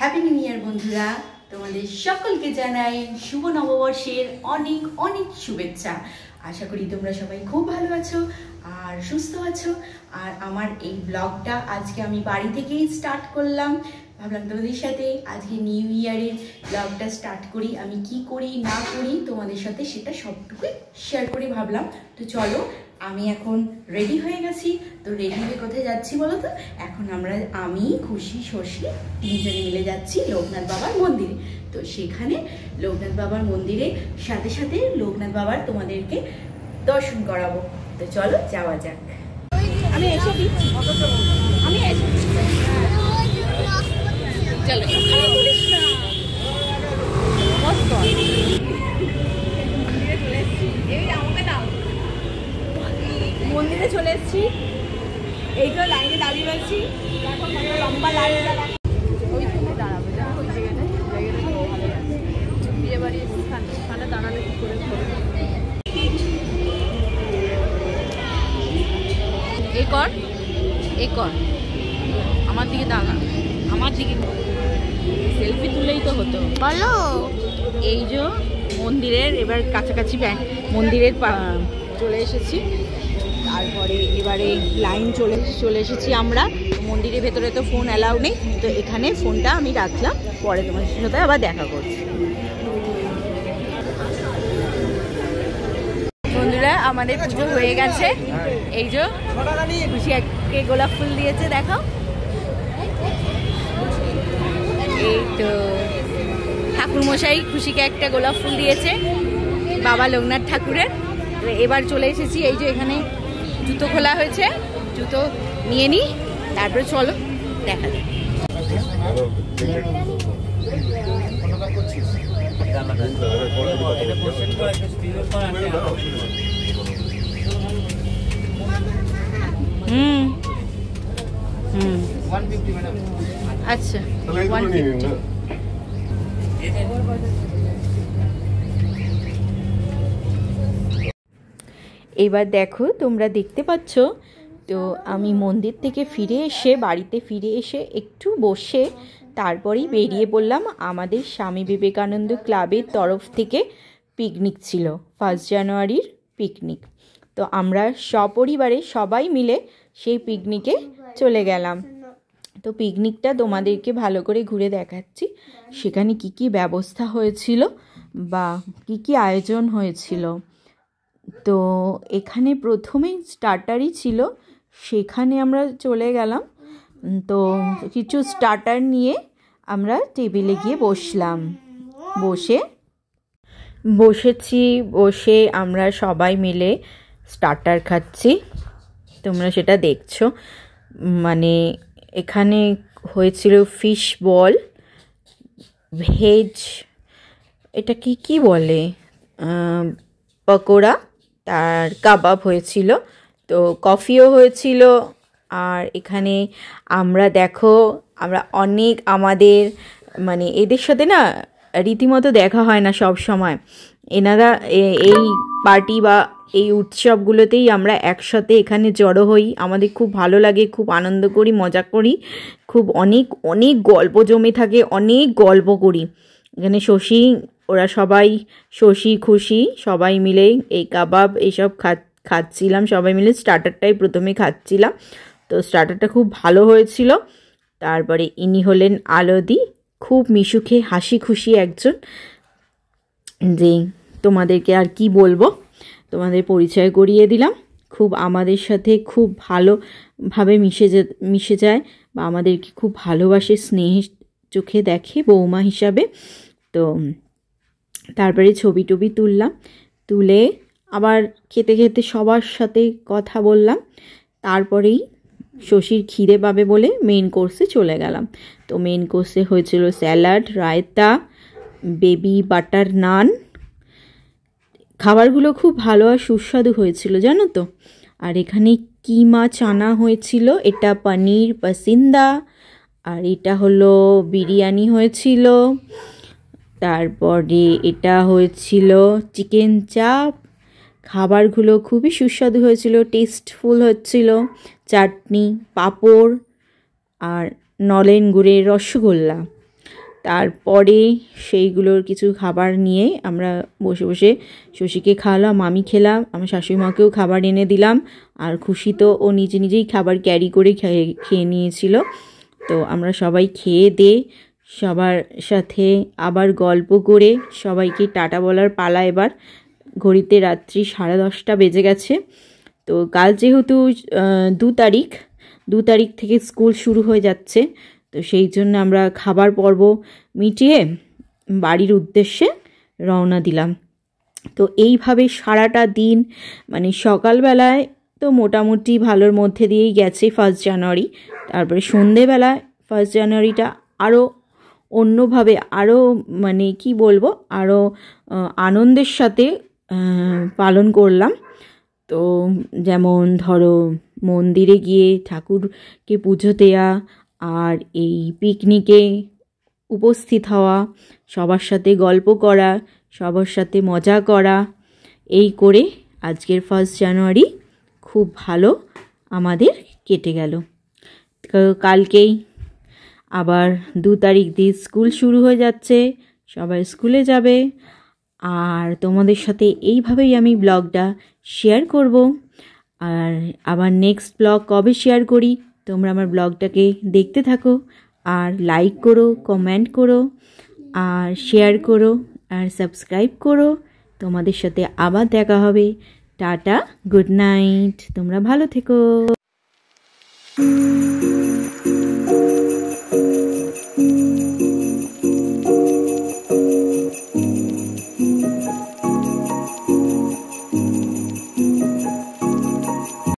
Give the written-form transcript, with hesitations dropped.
Happy new year বন্ধুরা, তোমাদের সকলকে জানাই শুভ নববর্ষের অনেক অনেক শুভেচ্ছা। আশা করি তোমরা সবাই খুব ভালো আছো আর সুস্থ আছো। আর আমার এই ব্লগটা আজকে আমি বাড়ি থেকেই স্টার্ট করলাম। ভাবলাম তোমাদের সাথে আজকে নিউ ইয়ারের ব্লগটা স্টার্ট করি। আমি কি করি না করি তোমাদের সাথে সেটা সবটুকুই শেয়ার করি ভাবলাম। তো চলো, আমি এখন রেডি হয়ে গেছি। তো রেডি হয়ে কোথায় যাচ্ছি বলো তো? এখন আমি খুশি শশী তিনজনে মিলে যাচ্ছি লোকনাথ বাবার মন্দিরে। তো সেখানে লোকনাথ বাবার মন্দিরে সাথে সাথে লোকনাথ বাবার তোমাদেরকে দর্শন করাবো। তো চলো যাওয়া যাক। আমি এসে দিচ্ছি, আমি এসে চলো। মন্দিরে চলে এসেছি, এই তো লাইনে দাঁড়িয়ে আছি। এখন লম্বা লাইন ওই তুমি দাঁড়াবে, ওই জায়গাটায় ভালো আছে। বিয়ে বাড়ি স্থানে দাঁড়ালে কি করে এ কর আমার দিকে দাঁড়া, আমার দিকে সেলফি তুলেই তো হতো বলো। এই যে মন্দিরের এবার কাছাকাছি মন্দিরের চলে এসেছি। তারপরে এবারে লাইন চলে এসেছি আমরা। মন্দিরের ভেতরে তো ফোন অ্যালাউ নেই, তো এখানে ফোনটা আমি রাখলাম, পরে তোমাদের সাথে আবার দেখা করছি। বন্ধুরা, আমাদের পুজো হয়ে গেছে। এই যে খুশি একে গোলাপ ফুল দিয়েছে, দেখো। এই তো ঠাকুরমশাই খুশিকে একটা গোলাপ ফুল দিয়েছে, বাবা লোকনাথ ঠাকুরের। এবার চলে এসেছি, এই যে এখানে জুতো খোলা হয়েছে, জুতো নিয়ে নিই, তারপরে চলো দেখা যাক। আচ্ছা, 150। এবার দেখো, তোমরা দেখতে পাচ্ছ তো আমি মন্দির থেকে বাড়িতে ফিরে এসে একটু বসে তারপরেই বেরিয়ে পড়লাম। আমাদের স্বামী বিবেকানন্দ ক্লাবের তরফ থেকে পিকনিক ছিল, 1 জানুয়ারির পিকনিক। তো আমরা সপরিবারে সবাই মিলে সেই পিকনিকে চলে গেলাম। তো পিকনিকটা তোমাদেরকে ভালো করে ঘুরে দেখাচ্ছি, সেখানে কি কি ব্যবস্থা হয়েছিল বা কি কি আয়োজন হয়েছিল। তো এখানে প্রথমেই স্টার্টারই ছিল, সেখানে আমরা চলে গেলাম। তো কিছু স্টার্টার নিয়ে আমরা টেবিলে গিয়ে বসে আমরা সবাই মিলে স্টার্টার খাচ্ছি। তোমরা সেটা দেখছো। মানে এখানে হয়েছিল ফিশ বল, ভেজ, এটা কি বলে, পকোড়া, তার কাবাব হয়েছিল, তো কফিও হয়েছিল। আর এখানে আমরা আমাদের মানে এদের সাথে না রীতিমতো দেখা হয় না সব সময়। এনারা এই পার্টি বা এই উৎসবগুলোতেই আমরা একসাথে এখানে জড়ো হই। আমাদের খুব ভালো লাগে, খুব আনন্দ করি, মজা করি, খুব অনেক অনেক গল্প জমে থাকে, অনেক গল্প করি এখানে। ওরা সবাই শশী খুশি সবাই মিলে এই কাবাব এইসব খাচ্ছিলাম সবাই মিলে। স্টার্টারটাই প্রথমে খাচ্ছিলাম, তো স্টার্টারটা খুব ভালো হয়েছিল। তারপরে ইনি হলেন আলদি, খুব মিশুকে হাসি খুশি একজন, যে তোমাদেরকে আর কি বলবো, তোমাদের পরিচয় করিয়ে দিলাম। খুব আমাদের সাথে খুব ভালোভাবে মিশে যায় বা আমাদেরকে খুব ভালোবাসে, স্নেহের চোখে দেখে বৌমা হিসাবে। তো তারপরে ছবি টবি তুলে আবার খেতে খেতে সবার সাথে কথা বললাম। তারপরেই শশীর খিদে পাবে বলে মেইন কোর্সে চলে গেলাম। তো মেইন কোর্সে হয়েছিল স্যালাড, রায়তা, বেবি বাটার নান। খাবারগুলো খুব ভালো আর সুস্বাদু হয়েছিল জানো তো। আর এখানে কিমা চানা হয়েছিল, এটা পনির পাসিন্দা, আর এটা হলো বিরিয়ানি হয়েছিল। তারপরে এটা হয়েছিল চিকেন চাপ। খাবারগুলো খুবই সুস্বাদু হয়েছিল, টেস্টফুল হচ্ছিল। চাটনি, পাঁপড় আর নলেন গুড়ের রসগোল্লা। তারপরে সেইগুলোর কিছু খাবার নিয়ে আমরা বসে বসে শশীকে খাওয়ালাম, আমি খেলাম, আমার শাশুড়ি মাকেও খাবার এনে দিলাম। আর খুশি তো ও নিজে নিজেই খাবার ক্যারি করে খেয়ে নিয়েছিল। তো আমরা সবাই খেয়ে দিয়ে সবার সাথে আবার গল্প করে সবাইকে টাটা বলার পালা। এবার ঘড়িতে রাত্রি 10:30 বেজে গেছে। তো কাল যেহেতু 2 তারিখ থেকে স্কুল শুরু হয়ে যাচ্ছে, তো সেই জন্য আমরা খাবার পর্ব মিটিয়ে বাড়ির উদ্দেশ্যে রওনা দিলাম। তো এইভাবে সারাটা দিন মানে সকালবেলায় তো মোটামুটি ভালোর মধ্যে দিয়েই গেছে 1 জানুয়ারি। তারপরে সন্ধেবেলায় 1 জানুয়ারিটা আরও অন্যভাবে, আরও মানে কি বলবো, আরও আনন্দের সাথে পালন করলাম। তো যেমন ধরো মন্দিরে গিয়ে ঠাকুরকে পুজো দেওয়া, আর এই পিকনিকে উপস্থিত হওয়া, সবার সাথে গল্প করা, সবার সাথে মজা করা, এই করে আজকের 1 জানুয়ারি খুব ভালো আমাদের কেটে গেল। কালকেই আবার 2 তারিখ দিয়ে স্কুল শুরু হয়ে যাচ্ছে, সবাই স্কুলে যাবে। আর তোমাদের সাথে এইভাবেই আমি ব্লগটা শেয়ার করব। আর আবার নেক্সট ব্লগ কবে শেয়ার করি তোমরা আমার ব্লগটাকে দেখতে থাকো, আর লাইক করো, কমেন্ট করো, আর শেয়ার করো, আর সাবস্ক্রাইব করো। তোমাদের সাথে আবার দেখা হবে। টাটা, গুড নাইট, তোমরা ভালো থেকো।